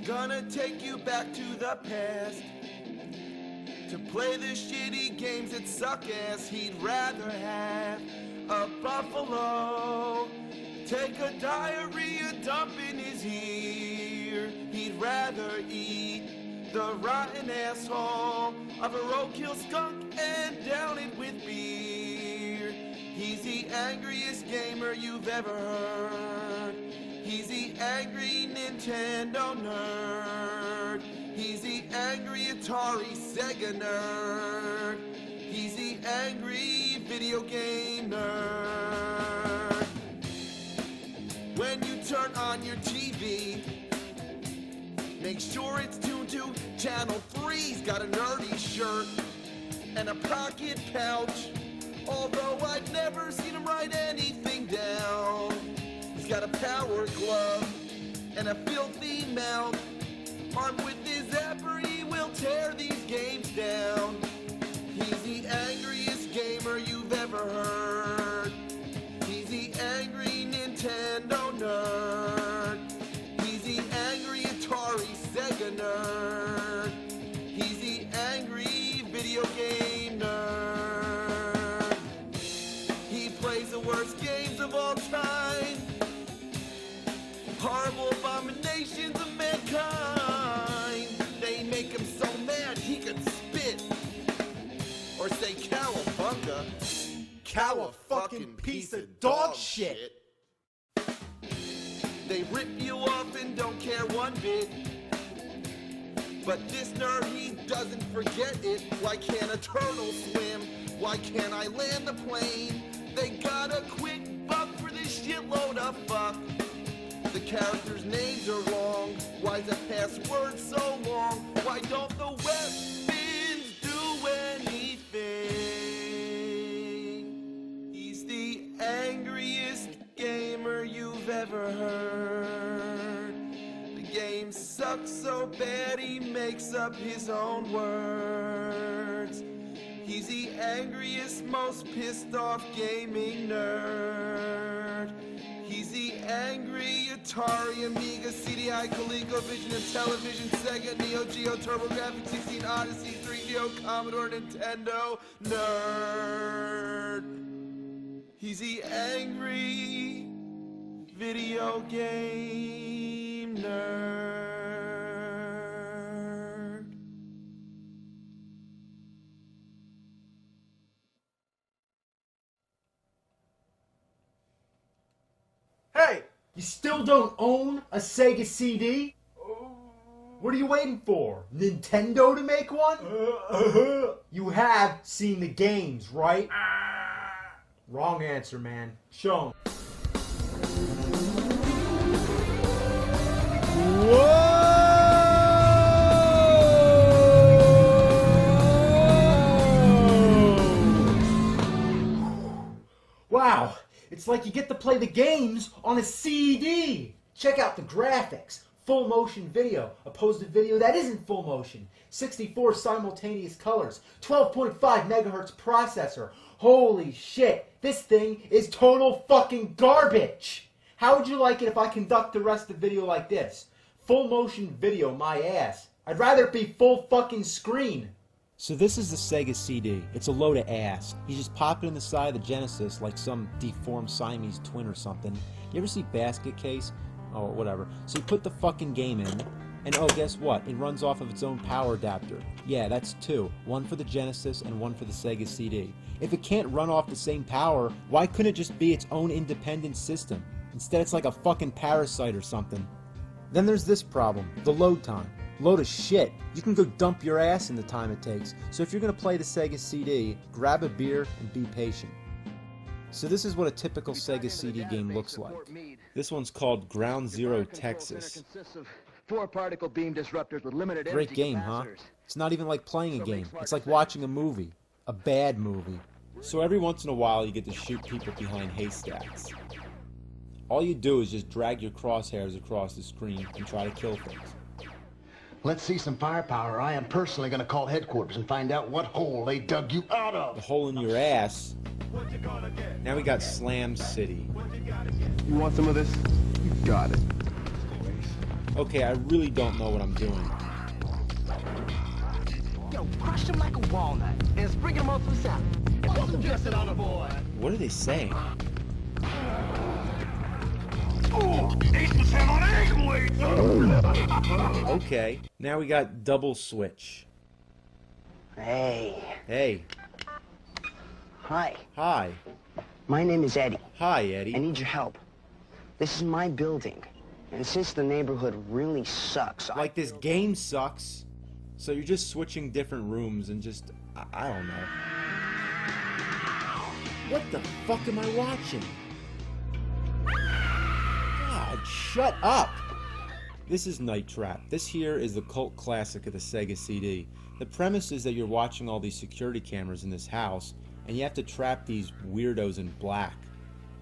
gonna take you back to the past to play the shitty games that suck ass. He'd rather have a buffalo take a diarrhea dump in his ear. He'd rather eat the rotten asshole of a roadkill skunk and down it with beer. He's the angriest gamer you've ever heard. He's the angry Nintendo nerd. He's the angry Atari Sega nerd. He's the angry video game nerd. When you turn on your TV, make sure it's tuned to Channel 3. He's got a nerdy shirt and a pocket pouch, although I've never seen him write anything down. He's got a power glove and a filthy mouth. Armed with his zapper, he will tear these games down. He's the angriest gamer you've ever heard. He's the angry Nintendo nerd. He's the angry Atari Sega nerd. He's the angry video game nerd. He plays the worst games of all time. Horrible abominations of mankind. They make him so mad he could spit or say cowabunga. Cow a fucking piece of dog shit. They rip you off and don't care one bit. But this nerd, he doesn't forget it. Why can't a turtle swim? Why can't I land the plane? They got a quick buck for this shitload of fuck. The characters' names are long. Why is the password so long? Why don't the weapons do anything? He's the angriest gamer you've ever heard. The game sucks so bad he makes up his own words. He's the angriest, most pissed off gaming nerd. He's the angry Atari, Amiga, CDI, ColecoVision, and Television, Sega, Neo Geo, TurboGrafx 16, Odyssey, 3DO, Commodore, Nintendo nerd. He's the angry video game nerd. Hey, you still don't own a Sega CD? What are you waiting for? Nintendo to make one? You have seen the games, right? Wrong answer, man. Show 'em. Whoa! Wow, it's like you get to play the games on a CD. Check out the graphics. Full motion video, opposed to video that isn't full motion. 64 simultaneous colors, 12.5 megahertz processor. Holy shit, this thing is total fucking garbage. How would you like it if I conduct the rest of the video like this? Full motion video, my ass. I'd rather it be full fucking screen. So this is the Sega CD. It's a load of ass. You just pop it in the side of the Genesis like some deformed Siamese twin or something. You ever see Basket Case? Oh, whatever. So you put the fucking game in, and oh, guess what? It runs off of its own power adapter. Yeah, that's two. One for the Genesis and one for the Sega CD. If it can't run off the same power, why couldn't it just be its own independent system? Instead, it's like a fucking parasite or something. Then there's this problem, the load time. Load of shit. You can go dump your ass in the time it takes. So if you're going to play the Sega CD, grab a beer and be patient. So this is what a typical Sega CD game looks like. This one's called Ground Zero Texas. Great game, huh? It's not even like playing a game. It's like watching a movie. A bad movie. So every once in a while you get to shoot people behind haystacks. All you do is just drag your crosshairs across the screen and try to kill things. Let's see some firepower. I am personally going to call headquarters and find out what hole they dug you out of. The hole in your ass. Now we got Slam City. You want some of this? You got it. Okay, I really don't know what I'm doing. Yo, crush him like a walnut and sprinkle him on some salad. Put some dressing on the boy. What are they saying? Okay, now we got double switch. Hey. Hey. Hi. Hi. My name is Eddie. Hi, Eddie. I need your help. This is my building. And since the neighborhood really sucks, Like this game sucks. So you're just switching different rooms and just... I don't know. What the fuck am I watching? God, shut up! This is Night Trap. This here is the cult classic of the Sega CD. The premise is that you're watching all these security cameras in this house, and you have to trap these weirdos in black.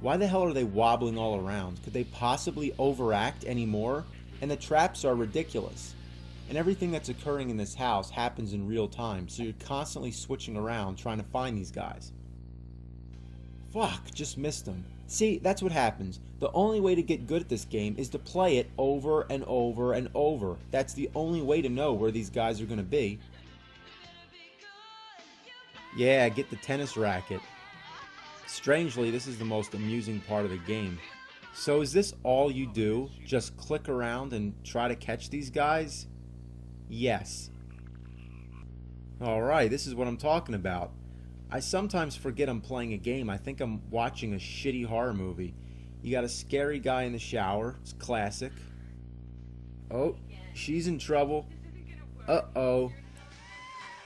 Why the hell are they wobbling all around? Could they possibly overact anymore? And the traps are ridiculous. And everything that's occurring in this house happens in real time, so you're constantly switching around trying to find these guys. Fuck, just missed them. See, that's what happens. The only way to get good at this game is to play it over and over and over. That's the only way to know where these guys are going to be. Yeah, get the tennis racket. Strangely, this is the most amusing part of the game. So is this all you do? Just click around and try to catch these guys? Yes. Alright, this is what I'm talking about. I sometimes forget I'm playing a game. I think I'm watching a shitty horror movie. You got a scary guy in the shower. It's classic. Oh, she's in trouble. Uh-oh.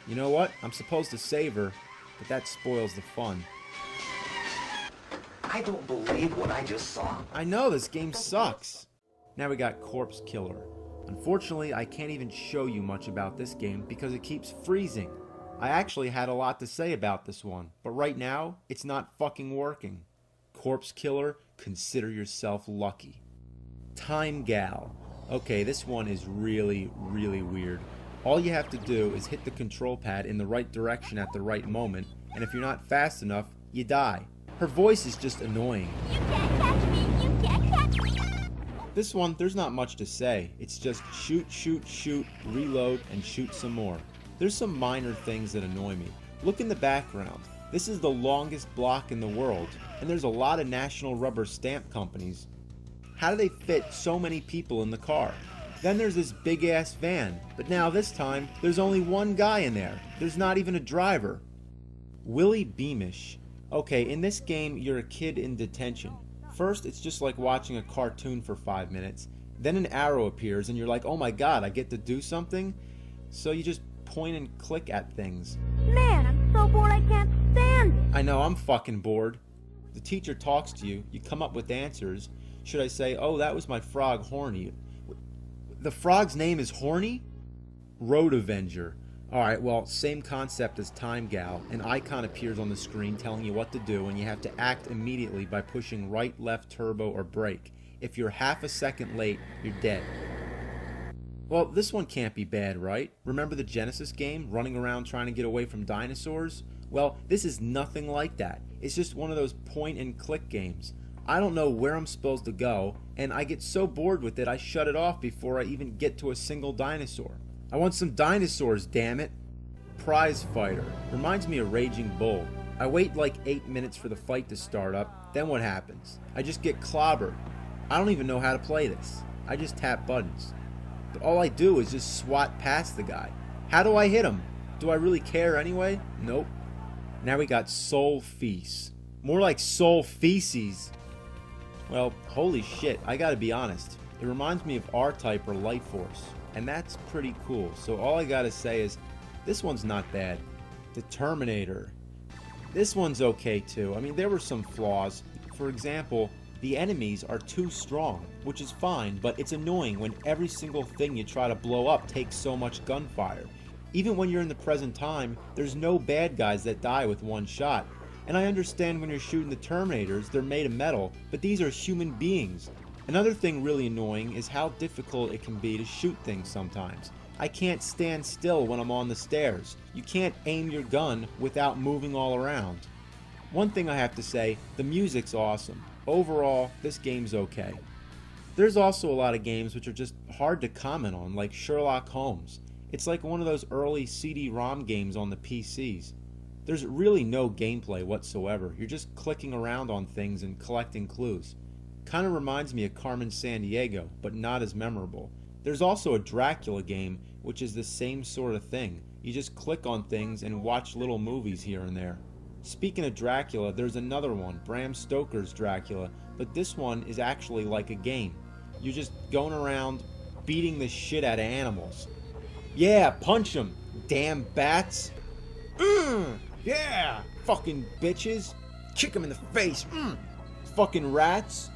You know what? I'm supposed to save her, but that spoils the fun. I don't believe what I just saw. I know, this game sucks. Now we got Corpse Killer. Unfortunately, I can't even show you much about this game because it keeps freezing. I actually had a lot to say about this one, but right now, it's not fucking working. Corpse Killer, consider yourself lucky. Time Gal. Okay, this one is really, really weird. All you have to do is hit the control pad in the right direction at the right moment, and if you're not fast enough, you die. Her voice is just annoying. You can't catch me! You can't catch me! This one, there's not much to say. It's just shoot, shoot, shoot, reload, and shoot some more. There's some minor things that annoy me. Look in the background. This is the longest block in the world, and there's a lot of national rubber stamp companies. How do they fit so many people in the car? Then there's this big ass van, but now this time, there's only one guy in there. There's not even a driver. Willie Beamish. Okay, in this game, you're a kid in detention. First, it's just like watching a cartoon for 5 minutes. Then an arrow appears and you're like, oh my god, I get to do something? So you just point and click at things. Man, I'm so bored I can't stand it! I know, I'm fucking bored. The teacher talks to you, you come up with answers. Should I say, oh, that was my frog, Horny? The frog's name is Horny? Road Avenger. Alright, well, same concept as Time Gal. An icon appears on the screen telling you what to do, and you have to act immediately by pushing right, left, turbo, or brake. If you're half a second late, you're dead. Well, this one can't be bad, right? Remember the Genesis game, running around trying to get away from dinosaurs? Well, this is nothing like that. It's just one of those point-and-click games. I don't know where I'm supposed to go, and I get so bored with it I shut it off before I even get to a single dinosaur. I want some dinosaurs, damn it. Prize Fighter. Reminds me of Raging Bull. I wait like 8 minutes for the fight to start up, then what happens? I just get clobbered. I don't even know how to play this. I just tap buttons. But all I do is just swat past the guy. How do I hit him? Do I really care anyway? Nope. Now we got Soul Feast. More like Soul Feces. Well, holy shit, I gotta be honest. It reminds me of R-Type or Light Force. And that's pretty cool. So all I gotta say is, this one's not bad. The Terminator. This one's okay too. I mean, there were some flaws. For example, the enemies are too strong, which is fine, but it's annoying when every single thing you try to blow up takes so much gunfire. Even when you're in the present time, there's no bad guys that die with one shot. And I understand when you're shooting the Terminators, they're made of metal, but these are human beings. Another thing really annoying is how difficult it can be to shoot things sometimes. I can't stand still when I'm on the stairs. You can't aim your gun without moving all around. One thing I have to say, the music's awesome. Overall, this game's okay. There's also a lot of games which are just hard to comment on, like Sherlock Holmes. It's like one of those early CD-ROM games on the PCs. There's really no gameplay whatsoever. You're just clicking around on things and collecting clues. Kind of reminds me of Carmen Sandiego, but not as memorable. There's also a Dracula game, which is the same sort of thing. You just click on things and watch little movies here and there. Speaking of Dracula, there's another one, Bram Stoker's Dracula, but this one is actually like a game. You're just going around beating the shit out of animals. Yeah, punch them, damn bats. Yeah, fucking bitches. Kick them in the face. Fucking rats.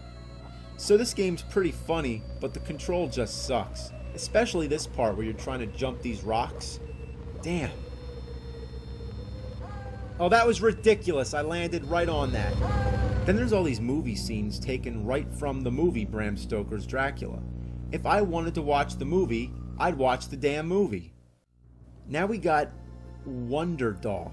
So this game's pretty funny, but the control just sucks. Especially this part where you're trying to jump these rocks. Damn. Oh, that was ridiculous. I landed right on that. Then there's all these movie scenes taken right from the movie Bram Stoker's Dracula. If I wanted to watch the movie, I'd watch the damn movie. Now we got Wonder Dog.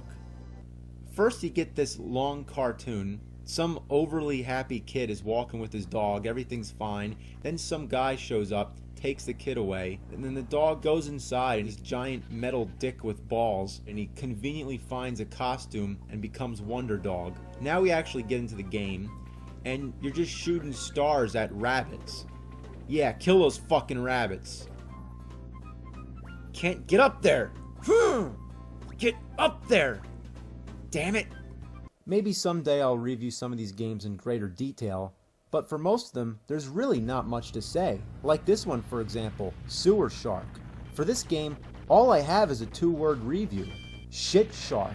First you get this long cartoon. Some overly happy kid is walking with his dog, everything's fine. Then some guy shows up, takes the kid away, and then the dog goes inside and his giant metal dick with balls, and he conveniently finds a costume and becomes Wonder Dog. Now we actually get into the game, and you're just shooting stars at rabbits. Yeah, kill those fucking rabbits. Can't get up there. Get up there. Damn it. Maybe someday I'll review some of these games in greater detail, but for most of them, there's really not much to say. Like this one, for example, Sewer Shark. For this game, all I have is a 2-word review. Shit Shark.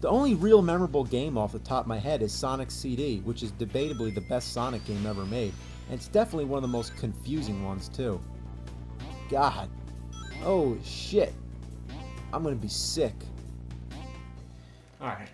The only real memorable game off the top of my head is Sonic CD, which is debatably the best Sonic game ever made, and it's definitely one of the most confusing ones too. God. Oh shit. I'm gonna be sick. Alright.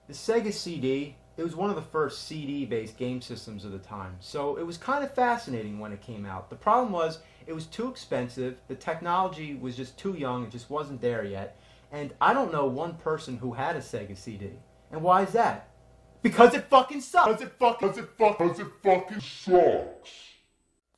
The Sega CD, it was one of the first CD-based game systems of the time, so it was kind of fascinating when it came out. The problem was, it was too expensive, the technology was just too young, it just wasn't there yet, and I don't know one person who had a Sega CD. And why is that? Because it fucking sucks! Because it fucking sucks!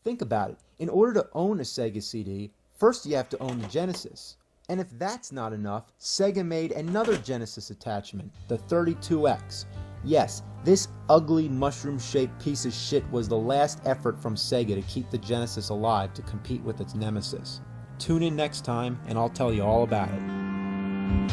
Think about it. In order to own a Sega CD, first you have to own the Genesis. And if that's not enough, Sega made another Genesis attachment, the 32X. Yes, this ugly mushroom-shaped piece of shit was the last effort from Sega to keep the Genesis alive to compete with its nemesis. Tune in next time, and I'll tell you all about it.